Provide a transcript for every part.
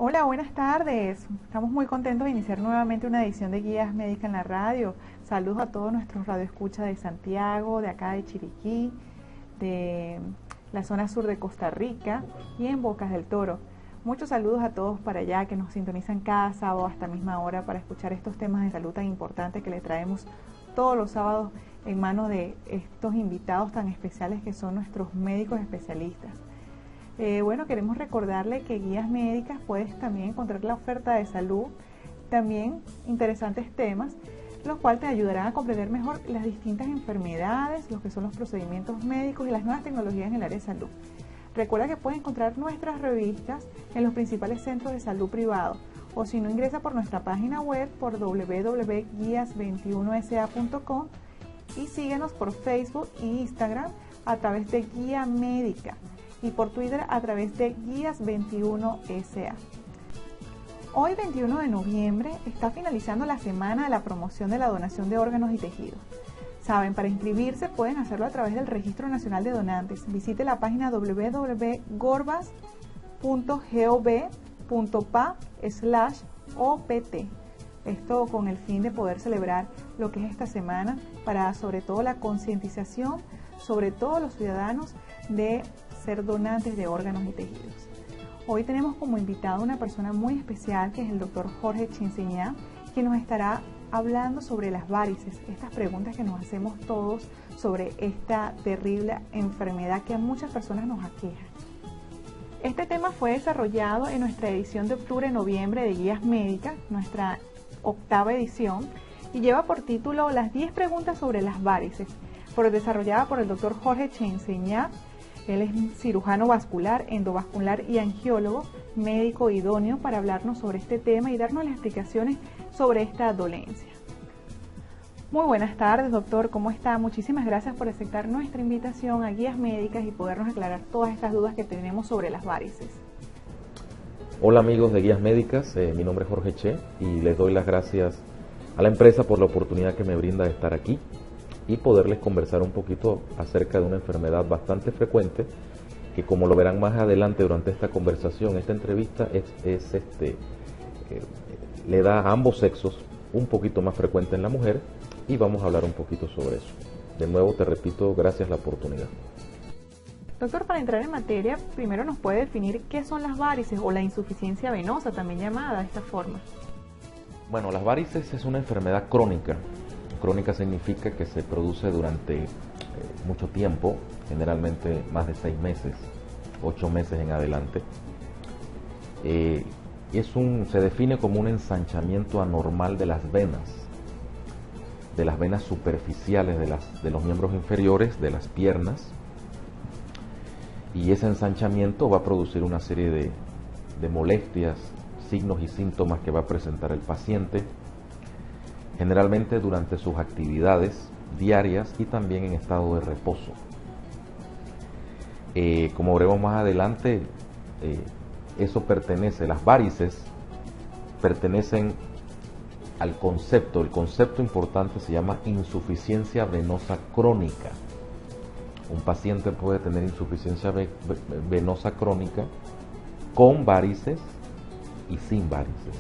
Hola, buenas tardes. Estamos muy contentos de iniciar nuevamente una edición de Guías Médicas en la radio. Saludos a todos nuestros radioescuchas de Santiago, de acá de Chiriquí, de la zona sur de Costa Rica y en Bocas del Toro. Muchos saludos a todos para allá que nos sintonizan cada sábado hasta misma hora para escuchar estos temas de salud tan importantes que les traemos todos los sábados en manos de estos invitados tan especiales que son nuestros médicos especialistas. Queremos recordarle que Guías Médicas puedes también encontrar la oferta de salud, también interesantes temas, los cuales te ayudarán a comprender mejor las distintas enfermedades, los que son los procedimientos médicos y las nuevas tecnologías en el área de salud. Recuerda que puedes encontrar nuestras revistas en los principales centros de salud privados, o si no, ingresa por nuestra página web por www.guias21sa.com y síguenos por Facebook e Instagram a través de Guía Médica y por Twitter a través de Guías21SA. Hoy, 21 de noviembre, está finalizando la semana de la promoción de la donación de órganos y tejidos. Saben, para inscribirse pueden hacerlo a través del Registro Nacional de Donantes. Visite la página www.gorbas.gov.pa/opt. Esto con el fin de poder celebrar lo que es esta semana para sobre todo la concientización, sobre todos los ciudadanos, de ser donantes de órganos y tejidos. Hoy tenemos como invitado una persona muy especial que es el doctor Jorge Chinseñá, que nos estará hablando sobre las varices, estas preguntas que nos hacemos todos sobre esta terrible enfermedad que a muchas personas nos aqueja. Este tema fue desarrollado en nuestra edición de octubre-noviembre de Guías Médicas, nuestra octava edición, y lleva por título Las 10 preguntas sobre las varices, desarrollada por el doctor Jorge Chinseñá. Él es cirujano vascular, endovascular y angiólogo, médico idóneo para hablarnos sobre este tema y darnos las explicaciones sobre esta dolencia. Muy buenas tardes, doctor. ¿Cómo está? Muchísimas gracias por aceptar nuestra invitación a Guías Médicas y podernos aclarar todas estas dudas que tenemos sobre las varices. Hola amigos de Guías Médicas, mi nombre es Jorge Che y les doy las gracias a la empresa por la oportunidad que me brinda de estar aquí y poderles conversar un poquito acerca de una enfermedad bastante frecuente que, como lo verán más adelante durante esta conversación, esta entrevista le da a ambos sexos un poquito más frecuente en la mujer y vamos a hablar un poquito sobre eso. De nuevo te repito, gracias la oportunidad. Doctor, para entrar en materia, primero nos puede definir qué son las varices o la insuficiencia venosa, también llamada de esta forma. Bueno, las varices es una enfermedad crónica. Crónica significa que se produce durante mucho tiempo, generalmente más de 6 meses, 8 meses en adelante. Se define como un ensanchamiento anormal de las venas superficiales de los miembros inferiores, de las piernas, y ese ensanchamiento va a producir una serie de molestias, signos y síntomas que va a presentar el paciente, generalmente durante sus actividades diarias y también en estado de reposo. Como veremos más adelante, las varices pertenecen al concepto. El concepto importante se llama insuficiencia venosa crónica. Un paciente puede tener insuficiencia venosa crónica con varices y sin varices.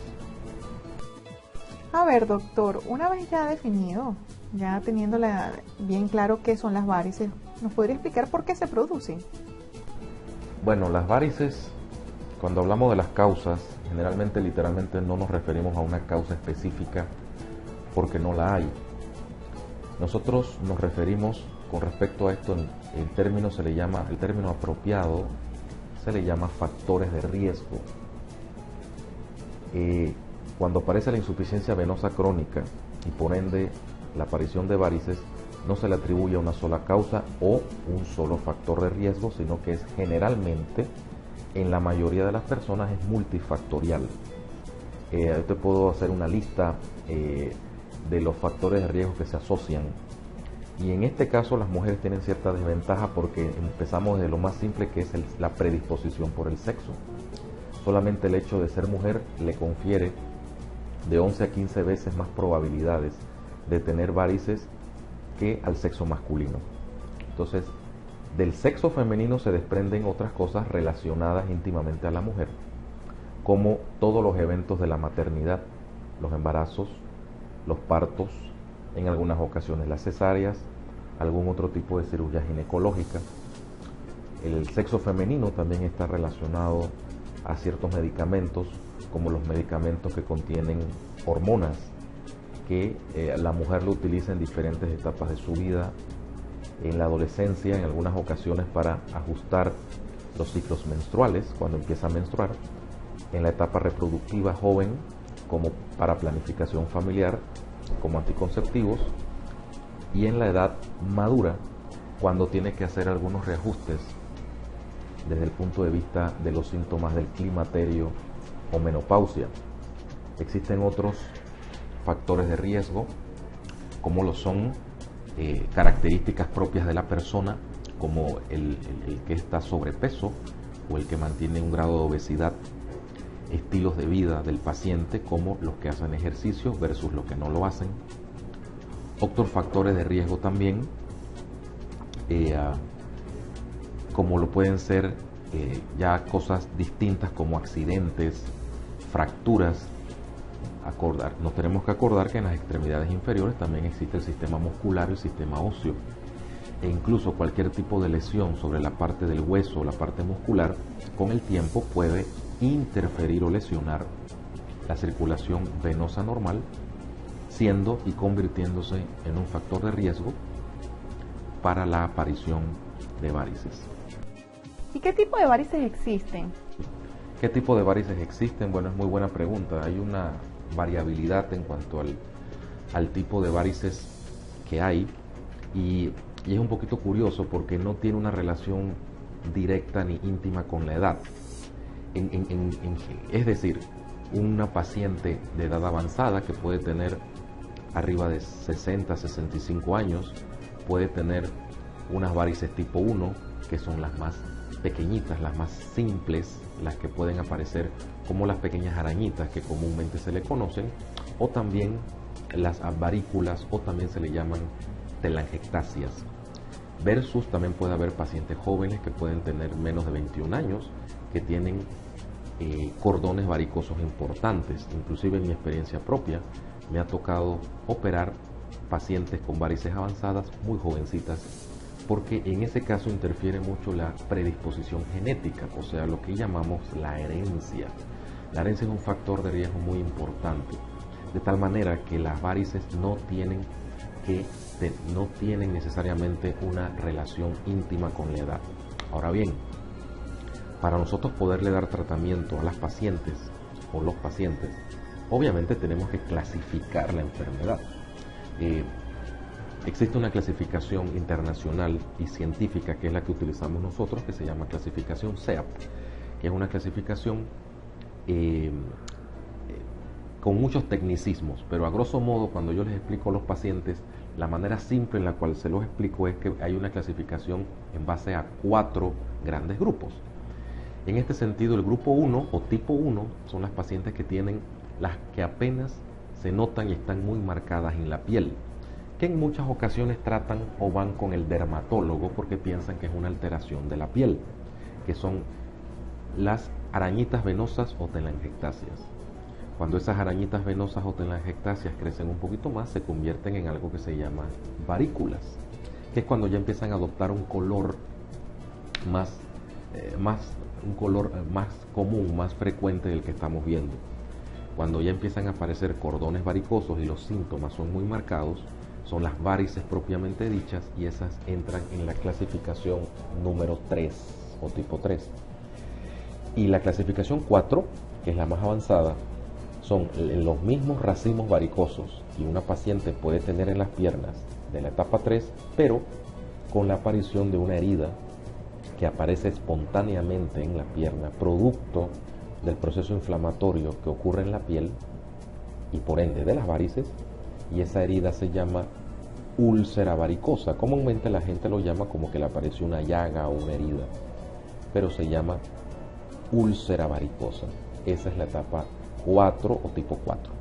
A ver, doctor, una vez ya definido, ya teniendo bien claro qué son las varices, ¿nos podría explicar por qué se producen? Bueno, las varices, cuando hablamos de las causas, generalmente, literalmente, no nos referimos a una causa específica porque no la hay. Nosotros nos referimos, con respecto a esto, el término apropiado se le llama factores de riesgo. Cuando aparece la insuficiencia venosa crónica y por ende la aparición de varices, no se le atribuye a una sola causa o un solo factor de riesgo, sino que es generalmente, en la mayoría de las personas, es multifactorial. Te puedo hacer una lista de los factores de riesgo que se asocian. Y en este caso las mujeres tienen cierta desventaja porque empezamos desde lo más simple, que es la predisposición por el sexo. Solamente el hecho de ser mujer le confiere de 11 a 15 veces más probabilidades de tener varices que al sexo masculino. Entonces, del sexo femenino se desprenden otras cosas relacionadas íntimamente a la mujer. como todos los eventos de la maternidad, los embarazos, los partos, en algunas ocasiones las cesáreas, algún otro tipo de cirugía ginecológica. El sexo femenino también está relacionado a ciertos medicamentos, como los medicamentos que contienen hormonas, que la mujer lo utiliza en diferentes etapas de su vida, en la adolescencia, en algunas ocasiones para ajustar los ciclos menstruales, cuando empieza a menstruar, en la etapa reproductiva joven, como para planificación familiar, como anticonceptivos, y en la edad madura, cuando tiene que hacer algunos reajustes desde el punto de vista de los síntomas del climaterio o menopausia. Existen otros factores de riesgo, como lo son características propias de la persona, como el que está sobrepeso o el que mantiene un grado de obesidad, estilos de vida del paciente, como los que hacen ejercicio versus los que no lo hacen. Otros factores de riesgo también, como lo pueden ser ya cosas distintas como accidentes, fracturas. Nos tenemos que acordar que en las extremidades inferiores también existe el sistema muscular y el sistema óseo, e incluso cualquier tipo de lesión sobre la parte del hueso o la parte muscular, con el tiempo puede interferir o lesionar la circulación venosa normal, siendo y convirtiéndose en un factor de riesgo para la aparición de varices. ¿Y qué tipo de varices existen? ¿Qué tipo de varices existen? Bueno, es muy buena pregunta. Hay una variabilidad en cuanto al tipo de varices que hay, y es un poquito curioso porque no tiene una relación directa ni íntima con la edad. Es decir, una paciente de edad avanzada que puede tener arriba de 60, 65 años, puede tener unas varices tipo 1, que son las más pequeñitas, las más simples, las que pueden aparecer como las pequeñas arañitas que comúnmente se le conocen, o también las varículas, o también se le llaman telangiectasias. Versus también puede haber pacientes jóvenes que pueden tener menos de 21 años, que tienen cordones varicosos importantes. Inclusive en mi experiencia propia me ha tocado operar pacientes con varices avanzadas muy jovencitas, porque en ese caso interfiere mucho la predisposición genética, o sea, lo que llamamos la herencia. La herencia es un factor de riesgo muy importante, de tal manera que las varices no tienen necesariamente una relación íntima con la edad. Ahora bien, para nosotros poderle dar tratamiento a las pacientes o los pacientes, obviamente tenemos que clasificar la enfermedad. Existe una clasificación internacional y científica que es la que utilizamos nosotros, que se llama clasificación SEAP, que es una clasificación con muchos tecnicismos, pero a grosso modo, cuando yo les explico a los pacientes, la manera simple en la cual se los explico es que hay una clasificación en base a 4 grandes grupos. En este sentido, el grupo 1 o tipo 1 son las pacientes que tienen las que apenas se notan y están muy marcadas en la piel, que en muchas ocasiones tratan o van con el dermatólogo porque piensan que es una alteración de la piel, que son las arañitas venosas o telangiectasias. Cuando esas arañitas venosas o telangiectasias crecen un poquito más, se convierten en algo que se llama varículas, que es cuando ya empiezan a adoptar un color más común, más frecuente del que estamos viendo. Cuando ya empiezan a aparecer cordones varicosos y los síntomas son muy marcados, son las varices propiamente dichas, y esas entran en la clasificación número 3 o tipo 3. Y la clasificación 4, que es la más avanzada, son los mismos racimos varicosos que una paciente puede tener en las piernas de la etapa 3, pero con la aparición de una herida que aparece espontáneamente en la pierna, producto del proceso inflamatorio que ocurre en la piel y por ende de las varices, y esa herida se llama úlcera varicosa. Comúnmente la gente lo llama como que le apareció una llaga o una herida, pero se llama úlcera varicosa. Esa es la etapa 4 o tipo 4.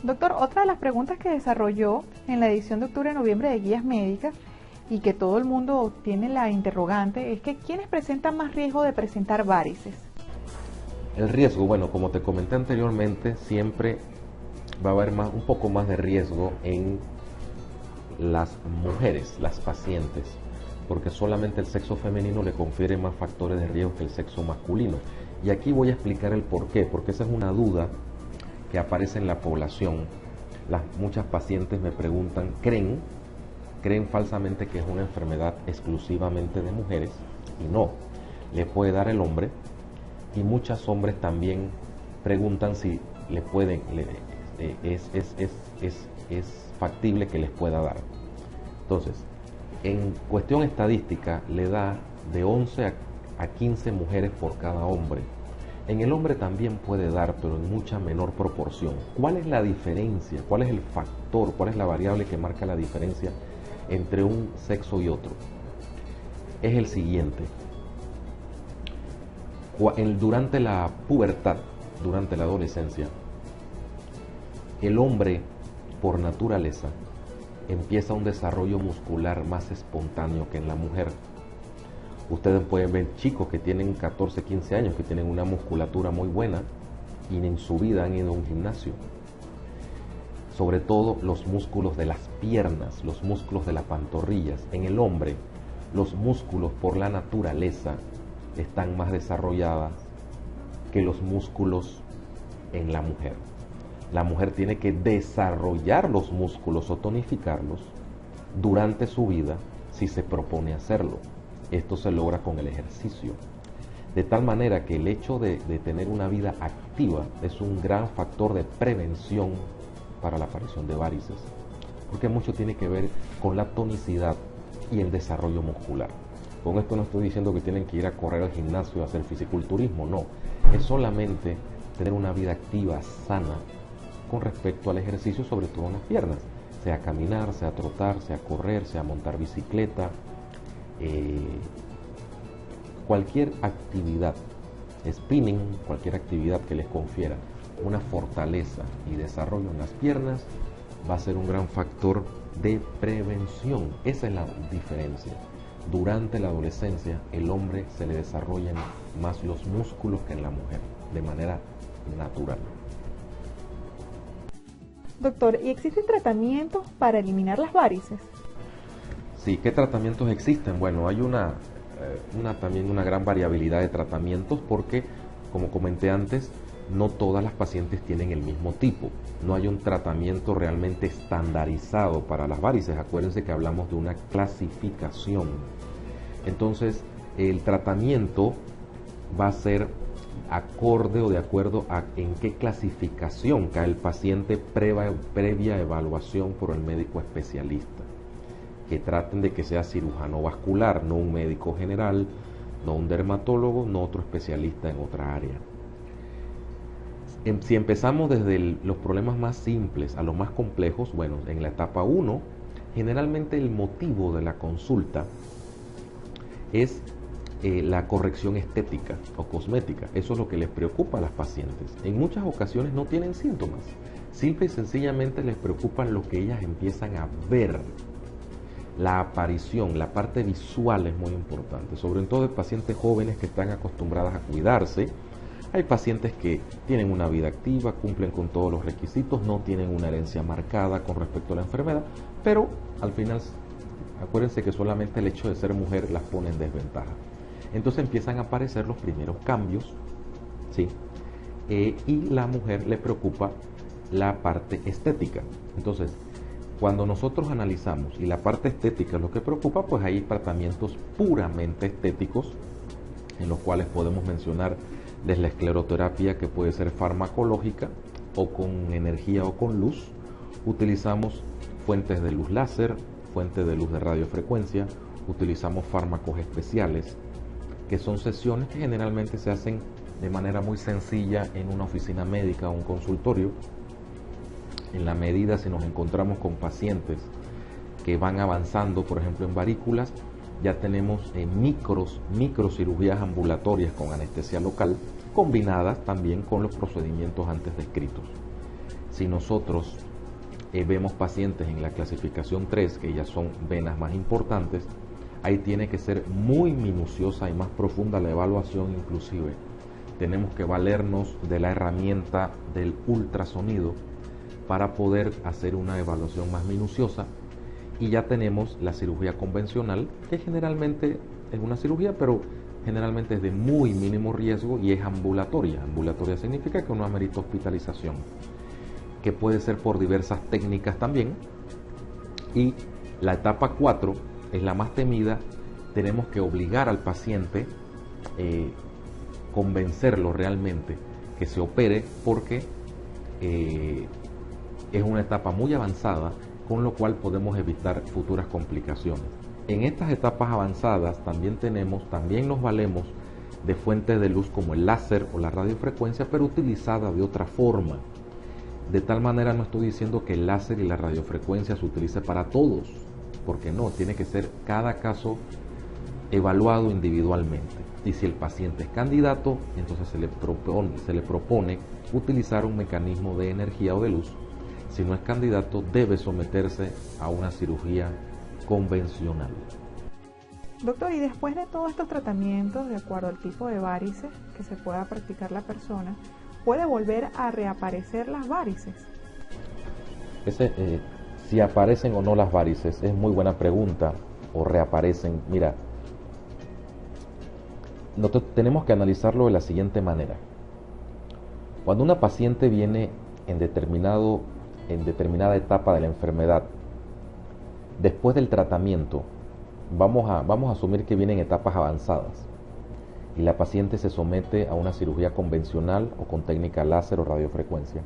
Doctor, otra de las preguntas que desarrolló en la edición de octubre-noviembre de Guías Médicas y que todo el mundo tiene la interrogante es que ¿quiénes presentan más riesgo de presentar varices? El riesgo, bueno, como te comenté anteriormente, siempre va a haber un poco más de riesgo en las mujeres, las pacientes, porque solamente el sexo femenino le confiere más factores de riesgo que el sexo masculino. Y aquí voy a explicar el por qué, porque esa es una duda que aparece en la población. Muchas pacientes me preguntan, creen falsamente que es una enfermedad exclusivamente de mujeres, y no, le puede dar el hombre, y muchos hombres también preguntan si le pueden, es factible que les pueda dar. Entonces, en cuestión estadística, le da de 11 a 15 mujeres por cada hombre. En el hombre también puede dar, pero en mucha menor proporción. ¿Cuál es la diferencia? ¿Cuál es el factor? ¿Cuál es la variable que marca la diferencia entre un sexo y otro? Es el siguiente. Durante la pubertad, durante la adolescencia, el hombre, por naturaleza, empieza un desarrollo muscular más espontáneo que en la mujer. Ustedes pueden ver chicos que tienen 14, 15 años, que tienen una musculatura muy buena y en su vida han ido a un gimnasio. Sobre todo los músculos de las piernas, los músculos de las pantorrillas. En el hombre, los músculos por la naturaleza están más desarrollados que los músculos en la mujer. La mujer tiene que desarrollar los músculos o tonificarlos durante su vida si se propone hacerlo. Esto se logra con el ejercicio. De tal manera que el hecho de tener una vida activa es un gran factor de prevención para la aparición de varices, porque mucho tiene que ver con la tonicidad y el desarrollo muscular. Con esto no estoy diciendo que tienen que ir a correr al gimnasio a hacer fisiculturismo, no. Es solamente tener una vida activa, sana, con respecto al ejercicio, sobre todo en las piernas, sea caminar, sea trotar, sea correr, sea montar bicicleta, cualquier actividad, spinning, cualquier actividad que les confiera una fortaleza y desarrollo en las piernas va a ser un gran factor de prevención. Esa es la diferencia. Durante la adolescencia el hombre se le desarrollan más los músculos que en la mujer, de manera natural. Doctor, ¿y existen tratamientos para eliminar las varices? Sí, ¿qué tratamientos existen? Bueno, hay también una gran variabilidad de tratamientos porque, como comenté antes, no todas las pacientes tienen el mismo tipo. No hay un tratamiento realmente estandarizado para las varices. Acuérdense que hablamos de una clasificación. Entonces, el tratamiento va a ser acorde o de acuerdo a en qué clasificación cae el paciente previa evaluación por el médico especialista. Que traten de que sea cirujano vascular, no un médico general, no un dermatólogo, no otro especialista en otra área. Si empezamos desde los problemas más simples a los más complejos, bueno, en la etapa 1, generalmente el motivo de la consulta es la corrección estética o cosmética. Eso es lo que les preocupa a las pacientes. En muchas ocasiones no tienen síntomas. Simple y sencillamente les preocupa lo que ellas empiezan a ver. La aparición, la parte visual es muy importante, sobre todo en pacientes jóvenes que están acostumbradas a cuidarse. Hay pacientes que tienen una vida activa, cumplen con todos los requisitos, no tienen una herencia marcada con respecto a la enfermedad, pero al final, acuérdense que solamente el hecho de ser mujer las pone en desventaja. Entonces empiezan a aparecer los primeros cambios, ¿sí? Y la mujer le preocupa la parte estética. Entonces, cuando nosotros analizamos y la parte estética es lo que preocupa, pues hay tratamientos puramente estéticos, en los cuales podemos mencionar desde la escleroterapia, que puede ser farmacológica o con energía o con luz. Utilizamos fuentes de luz láser, fuentes de luz de radiofrecuencia, utilizamos fármacos especiales, que son sesiones que generalmente se hacen de manera muy sencilla en una oficina médica o un consultorio. En la medida si nos encontramos con pacientes que van avanzando, por ejemplo en varículas, ya tenemos microcirugías ambulatorias con anestesia local, combinadas también con los procedimientos antes descritos. Si nosotros vemos pacientes en la clasificación 3, que ya son venas más importantes, ahí tiene que ser muy minuciosa y más profunda la evaluación. Inclusive tenemos que valernos de la herramienta del ultrasonido para poder hacer una evaluación más minuciosa. Y ya tenemos la cirugía convencional, que generalmente es una cirugía, pero generalmente es de muy mínimo riesgo y es ambulatoria. Ambulatoria significa que no amerita hospitalización, que puede ser por diversas técnicas también. Y la etapa 4 es la más temida. Tenemos que obligar al paciente, convencerlo realmente que se opere, porque es una etapa muy avanzada, con lo cual podemos evitar futuras complicaciones. En estas etapas avanzadas también nos valemos de fuentes de luz como el láser o la radiofrecuencia, pero utilizada de otra forma. De tal manera, no estoy diciendo que el láser y la radiofrecuencia se utilice para todos, porque no, tiene que ser cada caso evaluado individualmente. Y si el paciente es candidato, entonces se le propone utilizar un mecanismo de energía o de luz. Si no es candidato, debe someterse a una cirugía convencional. Doctor, y después de todos estos tratamientos, de acuerdo al tipo de varices que se pueda practicar la persona, ¿puede volver a reaparecer las varices? Si aparecen o no las varices, es muy buena pregunta. O reaparecen. Mira, tenemos que analizarlo de la siguiente manera. Cuando una paciente viene en determinada etapa de la enfermedad, después del tratamiento, vamos a asumir que viene en etapas avanzadas y la paciente se somete a una cirugía convencional o con técnica láser o radiofrecuencia.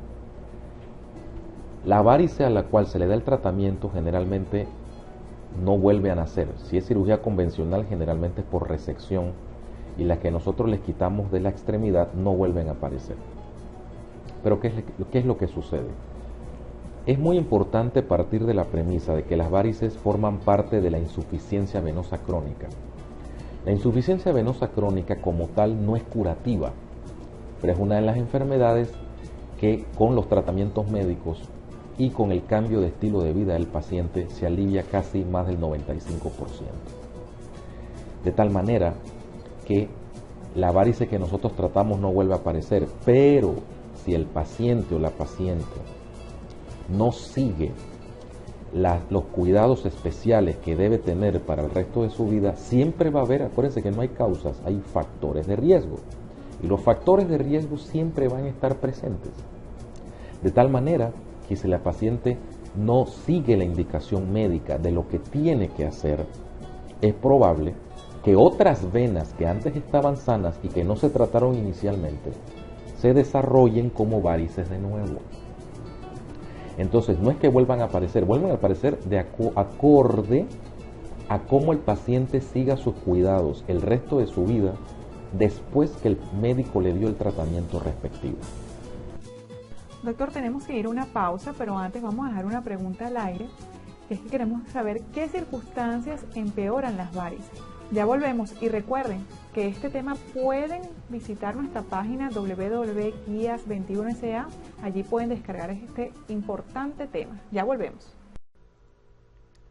La varice a la cual se le da el tratamiento generalmente no vuelve a nacer. Si es cirugía convencional, generalmente es por resección, y las que nosotros les quitamos de la extremidad no vuelven a aparecer. Pero ¿qué es lo que sucede? Es muy importante partir de la premisa de que las varices forman parte de la insuficiencia venosa crónica. La insuficiencia venosa crónica como tal no es curativa, pero es una de las enfermedades que con los tratamientos médicos y con el cambio de estilo de vida del paciente se alivia casi más del 95%. De tal manera que la varice que nosotros tratamos no vuelve a aparecer, pero si el paciente o la paciente no sigue los cuidados especiales que debe tener para el resto de su vida, siempre va a haber, acuérdense que no hay causas, hay factores de riesgo. Y los factores de riesgo siempre van a estar presentes. De tal manera que si la paciente no sigue la indicación médica de lo que tiene que hacer, es probable que otras venas que antes estaban sanas y que no se trataron inicialmente, se desarrollen como varices de nuevo. Entonces, no es que vuelvan a aparecer de acorde a cómo el paciente siga sus cuidados el resto de su vida después que el médico le dio el tratamiento respectivo. Doctor, tenemos que ir a una pausa, pero antes vamos a dejar una pregunta al aire, que es que queremos saber qué circunstancias empeoran las varices. Ya volvemos y recuerden que este tema pueden visitar nuestra página www.guias21sa. Allí pueden descargar este importante tema. Ya volvemos.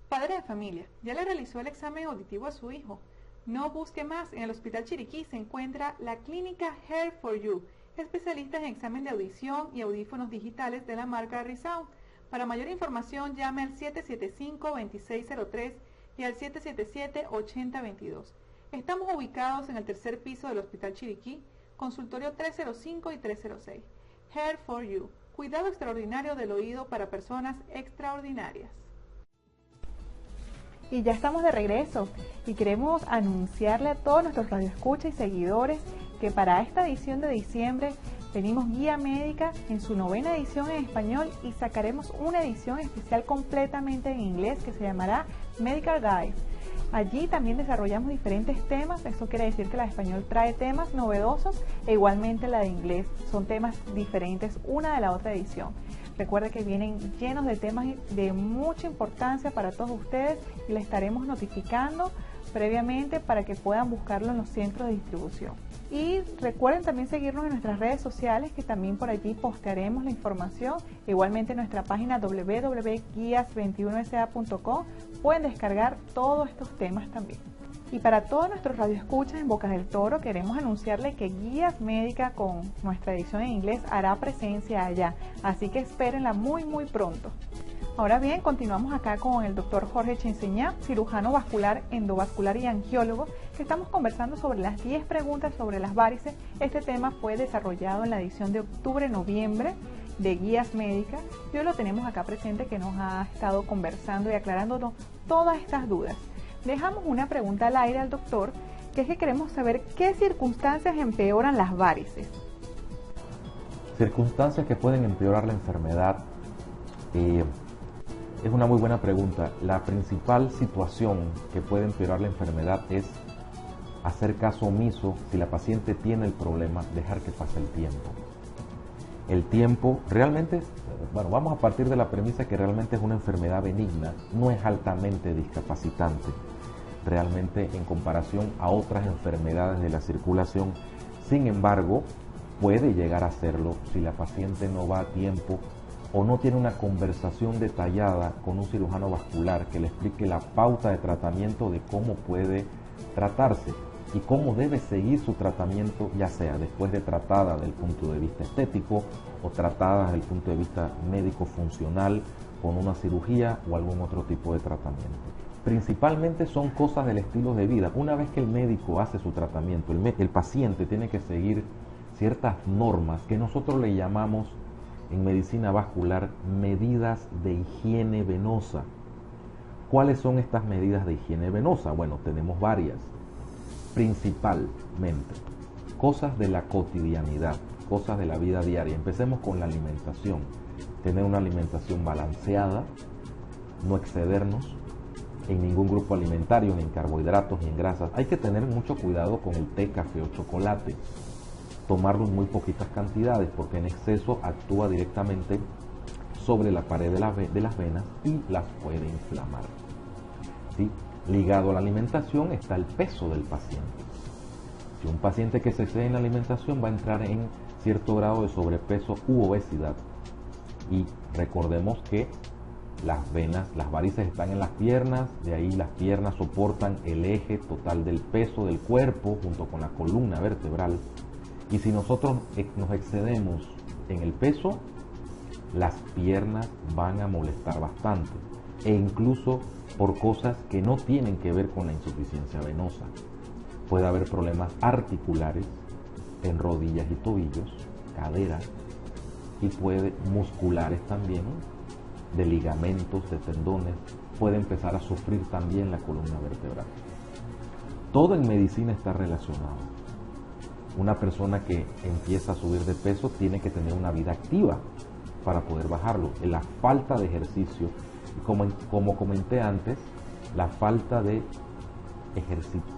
Padre de familia, ¿ya le realizó el examen auditivo a su hijo? No busque más. En el Hospital Chiriquí se encuentra la clínica Hear4You, especialistas en examen de audición y audífonos digitales de la marca ReSound. Para mayor información llame al 775-2603 y al 777-8022. Estamos ubicados en el tercer piso del Hospital Chiriquí, consultorio 305 y 306. Hear4You, cuidado extraordinario del oído para personas extraordinarias. Y ya estamos de regreso y queremos anunciarle a todos nuestros radioescuchas y seguidores que para esta edición de diciembre tenemos Guía Médica en su 9ª edición en español y sacaremos una edición especial completamente en inglés que se llamará Medical Guide. Allí también desarrollamos diferentes temas. Esto quiere decir que la de español trae temas novedosos e igualmente la de inglés. Son temas diferentes una de la otra edición. Recuerde que vienen llenos de temas de mucha importancia para todos ustedes y les estaremos notificando previamente para que puedan buscarlo en los centros de distribución. Y recuerden también seguirnos en nuestras redes sociales, que también por allí postearemos la información. Igualmente en nuestra página www.guias21sa.com pueden descargar todos estos temas también. Y para todos nuestros radioescuchas en Bocas del Toro, queremos anunciarles que Guías Médica, con nuestra edición en inglés, hará presencia allá. Así que espérenla muy pronto. Ahora bien, continuamos acá con el doctor Jorge Chinseñá, cirujano vascular, endovascular y angiólogo, que estamos conversando sobre las 10 preguntas sobre las varices. Este tema fue desarrollado en la edición de octubre-noviembre de Guías Médicas y hoy lo tenemos acá presente, que nos ha estado conversando y aclarándonos todas estas dudas. Dejamos una pregunta al aire al doctor, que es que queremos saber qué circunstancias empeoran las varices. Circunstancias que pueden empeorar la enfermedad. Es una muy buena pregunta. La principal situación que puede empeorar la enfermedad es hacer caso omiso. Si la paciente tiene el problema, dejar que pase el tiempo. El tiempo realmente, bueno, vamos a partir de la premisa que realmente es una enfermedad benigna, no es altamente discapacitante, realmente en comparación a otras enfermedades de la circulación. Sin embargo, puede llegar a serlo si la paciente no va a tiempo o no tiene una conversación detallada con un cirujano vascular que le explique la pauta de tratamiento de cómo puede tratarse y cómo debe seguir su tratamiento, ya sea después de tratada desde el punto de vista estético o tratada desde el punto de vista médico funcional con una cirugía o algún otro tipo de tratamiento. Principalmente son cosas del estilo de vida. Una vez que el médico hace su tratamiento, el paciente tiene que seguir ciertas normas que nosotros le llamamos en medicina vascular medidas de higiene venosa. ¿Cuáles son estas medidas de higiene venosa? Bueno, tenemos varias. Principalmente, cosas de la cotidianidad, cosas de la vida diaria. Empecemos con la alimentación. Tener una alimentación balanceada, no excedernos en ningún grupo alimentario, ni en carbohidratos, ni en grasas. Hay que tener mucho cuidado con el té, café o chocolate. Tomarlo en muy poquitas cantidades, porque en exceso actúa directamente sobre la pared de las venas y las puede inflamar. ¿Sí? Ligado a la alimentación está el peso del paciente. Si un paciente que se excede en la alimentación va a entrar en cierto grado de sobrepeso u obesidad. Y recordemos que las venas, las varices están en las piernas, de ahí las piernas soportan el eje total del peso del cuerpo junto con la columna vertebral. Y si nosotros nos excedemos en el peso, las piernas van a molestar bastante, e incluso por cosas que no tienen que ver con la insuficiencia venosa. Puede haber problemas articulares en rodillas y tobillos, caderas, y musculares también, de ligamentos, de tendones. Puede empezar a sufrir también la columna vertebral. Todo en medicina está relacionado. Una persona que empieza a subir de peso tiene que tener una vida activa para poder bajarlo. La falta de ejercicio, como comenté antes, la falta de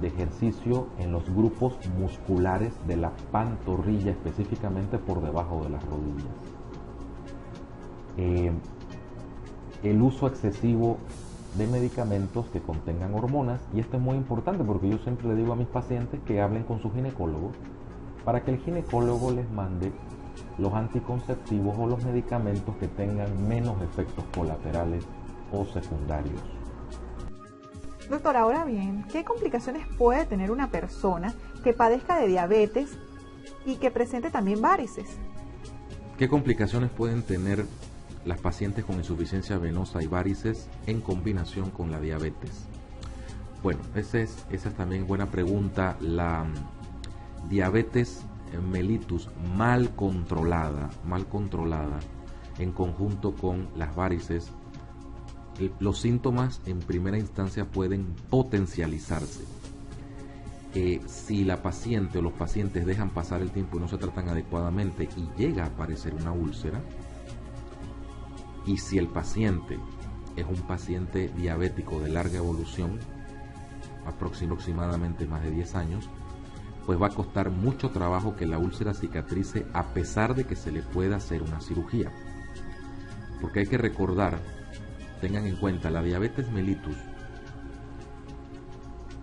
ejercicio en los grupos musculares de la pantorrilla, específicamente por debajo de las rodillas. El uso excesivo de medicamentos que contengan hormonas, y esto es muy importante porque yo siempre le digo a mis pacientes que hablen con su ginecólogo para que el ginecólogo les mande los anticonceptivos o los medicamentos que tengan menos efectos colaterales o secundarios. Doctor, ahora bien, ¿qué complicaciones puede tener una persona que padezca de diabetes y que presente también varices? ¿Qué complicaciones pueden tener las pacientes con insuficiencia venosa y varices en combinación con la diabetes? Bueno, esa es también buena pregunta. La diabetes mellitus mal controlada en conjunto con las varices, los síntomas en primera instancia pueden potencializarse. Si la paciente o los pacientes dejan pasar el tiempo y no se tratan adecuadamente y llega a aparecer una úlcera, y si el paciente es un paciente diabético de larga evolución, aproximadamente más de 10 años, pues va a costar mucho trabajo que la úlcera cicatrice, a pesar de que se le pueda hacer una cirugía. Porque hay que recordar, tengan en cuenta, la diabetes mellitus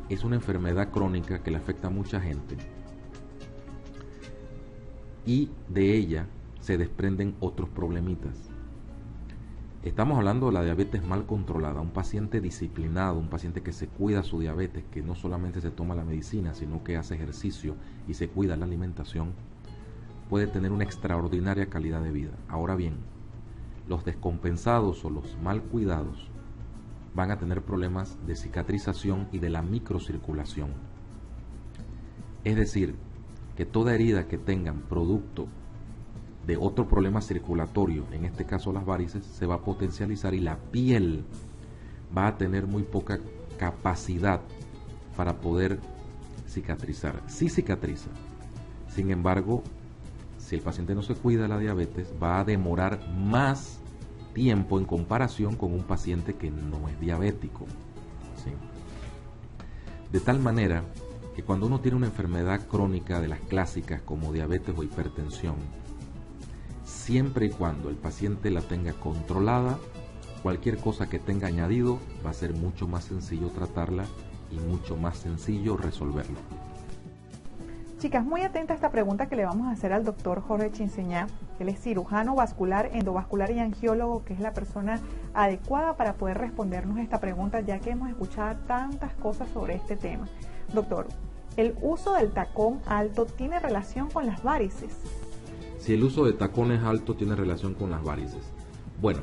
es una enfermedad crónica que le afecta a mucha gente y de ella se desprenden otros problemitas. Estamos hablando de la diabetes mal controlada, un paciente disciplinado, un paciente que se cuida su diabetes, que no solamente se toma la medicina, sino que hace ejercicio y se cuida la alimentación, puede tener una extraordinaria calidad de vida. Ahora bien, los descompensados o los mal cuidados van a tener problemas de cicatrización y de la microcirculación. Es decir, que toda herida que tengan producto de otro problema circulatorio, en este caso las varices, se va a potencializar y la piel va a tener muy poca capacidad para poder cicatrizar. Sí cicatriza, sin embargo, si el paciente no se cuida la diabetes, va a demorar más tiempo en comparación con un paciente que no es diabético, ¿sí? De tal manera que cuando uno tiene una enfermedad crónica de las clásicas como diabetes o hipertensión, siempre y cuando el paciente la tenga controlada, cualquier cosa que tenga añadido va a ser mucho más sencillo tratarla y mucho más sencillo resolverlo. Chicas, muy atenta a esta pregunta que le vamos a hacer al doctor Jorge Chinseñá. Él es cirujano vascular, endovascular y angiólogo, que es la persona adecuada para poder respondernos esta pregunta, ya que hemos escuchado tantas cosas sobre este tema. Doctor, ¿el uso del tacón alto tiene relación con las varices? Si el uso de tacones altos tiene relación con las varices. Bueno,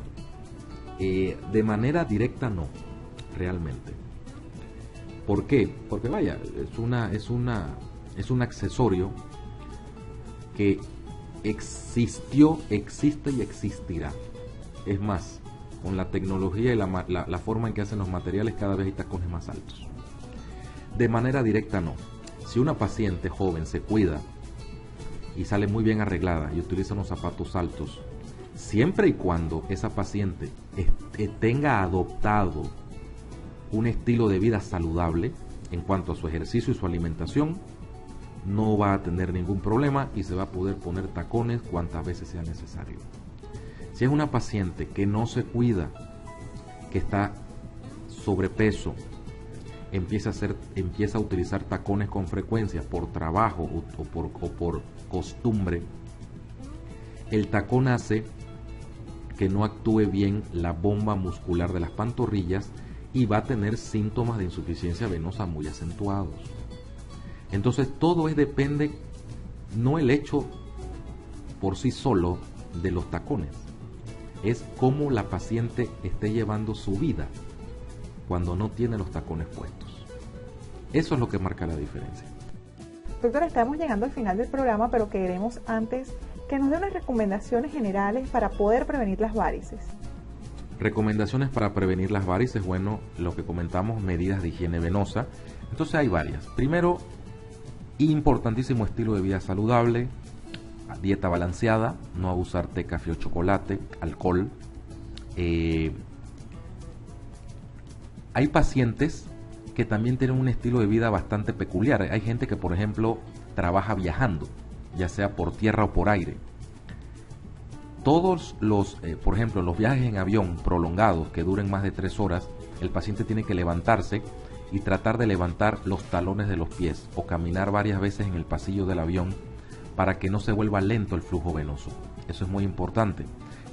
de manera directa no, realmente. ¿Por qué? Porque vaya, es un accesorio que existió, existe y existirá. Es más, con la tecnología y la forma en que hacen los materiales, cada vez hay tacones más altos. De manera directa no. Si una paciente joven se cuida y sale muy bien arreglada y utiliza unos zapatos altos, siempre y cuando esa paciente tenga adoptado un estilo de vida saludable en cuanto a su ejercicio y su alimentación, no va a tener ningún problema y se va a poder poner tacones cuantas veces sea necesario. Si es una paciente que no se cuida, que está sobrepeso, empieza a utilizar tacones con frecuencia por trabajo o por costumbre, el tacón hace que no actúe bien la bomba muscular de las pantorrillas y va a tener síntomas de insuficiencia venosa muy acentuados. Entonces todo depende, no el hecho por sí solo de los tacones, es cómo la paciente esté llevando su vida cuando no tiene los tacones puestos. Eso es lo que marca la diferencia. Doctora, estamos llegando al final del programa, pero queremos antes que nos dé unas recomendaciones generales para poder prevenir las varices. Recomendaciones para prevenir las varices, bueno, lo que comentamos, medidas de higiene venosa. Entonces hay varias. Primero, importantísimo estilo de vida saludable, dieta balanceada, no abusar té, café o chocolate, alcohol. Hay pacientes que también tienen un estilo de vida bastante peculiar. Hay gente que, por ejemplo, trabaja viajando, ya sea por tierra o por aire. Todos los, por ejemplo, los viajes en avión prolongados que duren más de 3 horas, el paciente tiene que levantarse y tratar de levantar los talones de los pies o caminar varias veces en el pasillo del avión para que no se vuelva lento el flujo venoso. Eso es muy importante.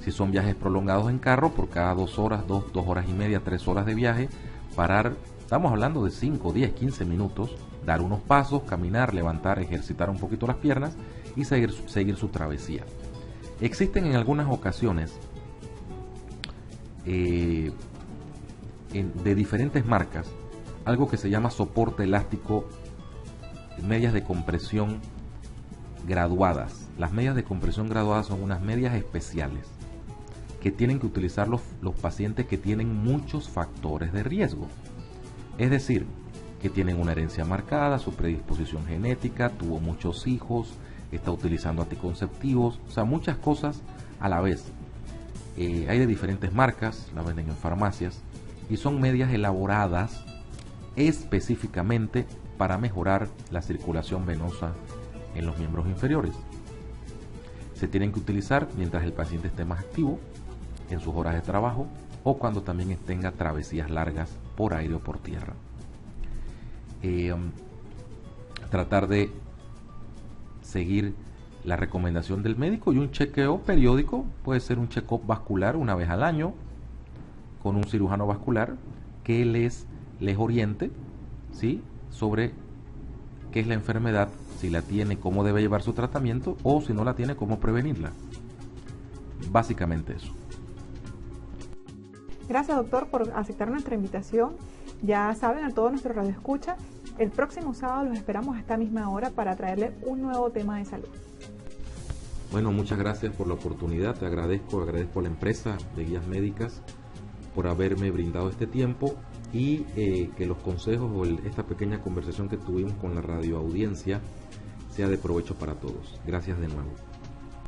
Si son viajes prolongados en carro, por cada 2 horas, 2 horas y media, 3 horas de viaje, parar, estamos hablando de 5, 10, 15 minutos, dar unos pasos, caminar, levantar, ejercitar un poquito las piernas y seguir su travesía. Existen en algunas ocasiones de diferentes marcas algo que se llama soporte elástico, medias de compresión graduadas. Las medias de compresión graduadas son unas medias especiales que tienen que utilizar los pacientes que tienen muchos factores de riesgo. Es decir, que tienen una herencia marcada, su predisposición genética, tuvo muchos hijos, está utilizando anticonceptivos, o sea, muchas cosas a la vez. Hay de diferentes marcas, las venden en farmacias, y son medias elaboradas específicamente para mejorar la circulación venosa en los miembros inferiores. Se tienen que utilizar mientras el paciente esté más activo, en sus horas de trabajo, o cuando también tenga travesías largas por aire o por tierra. tratar de seguir la recomendación del médico, y un chequeo periódico puede ser un check-up vascular una vez al año con un cirujano vascular que les oriente, ¿sí?, sobre qué es la enfermedad, si la tiene, cómo debe llevar su tratamiento, o si no la tiene, cómo prevenirla. Básicamente eso. Gracias, doctor, por aceptar nuestra invitación. Ya saben, a todos nuestros radioescuchas, el próximo sábado los esperamos a esta misma hora para traerle un nuevo tema de salud. Bueno, muchas gracias por la oportunidad. Te agradezco a la empresa de Guías Médicas por haberme brindado este tiempo, y que los consejos o esta pequeña conversación que tuvimos con la radioaudiencia sea de provecho para todos. Gracias de nuevo.